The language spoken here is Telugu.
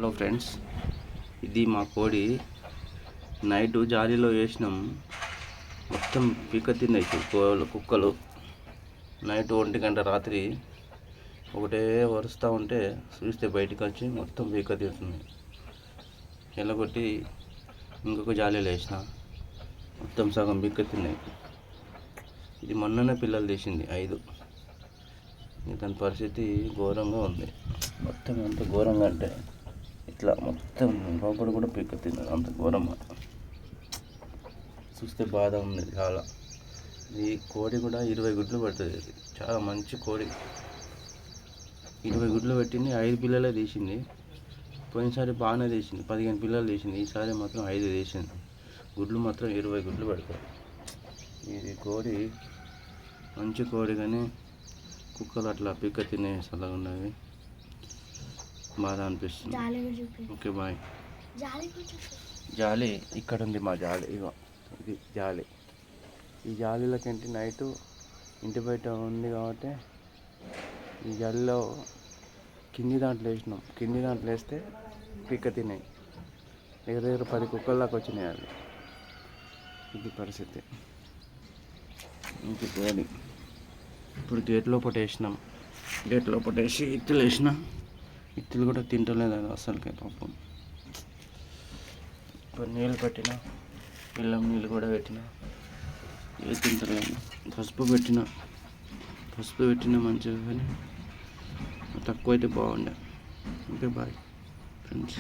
హలో ఫ్రెండ్స్, ఇది మా కోడి. నైట్ జాలీలో వేసినాం, మొత్తం పీక తిన్నాయి కుక్కలు. నైట్ 1 గంట రాత్రి ఒకటే వరుస్తూ ఉంటే చూస్తే బయటకు వచ్చి మొత్తం పీక తింటున్నాయి. ఎల్లగొట్టి ఇంకొక జాలీలో వేసిన, మొత్తం సగం పీక తిన్నాయి. ఇది మొన్ననే పిల్లలు తీసింది 5. దాని పరిస్థితి ఘోరంగా ఉంది. మొత్తం ఎంత ఘోరంగా అంటే ఇట్లా మొత్తం లోపల కూడా పీక తిన్నది, అంత ఘోరంగా. చూస్తే బాధ ఉంది చాలా. ఈ కోడి కూడా 20 గుడ్లు పెడుతుంది. చాలా మంచి కోడి. 20 గుడ్లు పెట్టింది, 5 పిల్లలే తీసింది. పోయినసారి బాగానే తీసింది, 15 పిల్లలు తీసింది. ఈసారి మాత్రం 5 తీసింది. గుడ్లు మాత్రం 20 గుడ్లు పెడతాయి. ఇది కోడి మంచి కోడి, కానీ కుక్కలు అట్లా పీక తినే సలహా ఉన్నది. బాధ అనిపిస్తుంది. Okay bye. జాలి ఇక్కడ ఉంది, మా జాలి. ఇగో ఇది జాలి. ఈ జాలీలకేంటి నైటు ఇంటి బయట ఉంది కాబట్టి ఈ జాలీలో కింది దాంట్లో వేసినాం. కింది దాంట్లో వేస్తే పీక తిన్నాయి. దగ్గర 10 కుక్కల దాకా వచ్చినాయి అవి. ఇది పరిస్థితి. ఇంటి కోడి ఇప్పుడు గేట్ లోపల వేసినాం. గేట్ లోపల వేసి ఇత్తులు వేసిన. ఇత్తులు కూడా తింటలేదు అది అసలుకే పాపం. ఇప్పుడు నీళ్ళు పెట్టిన, బెల్లం నీళ్ళు కూడా పెట్టిన, ఇవి తింటలేదు. పసుపు పెట్టిన మంచిగా, కానీ తక్కువ అయితే బాగుండే. Okay bye friends.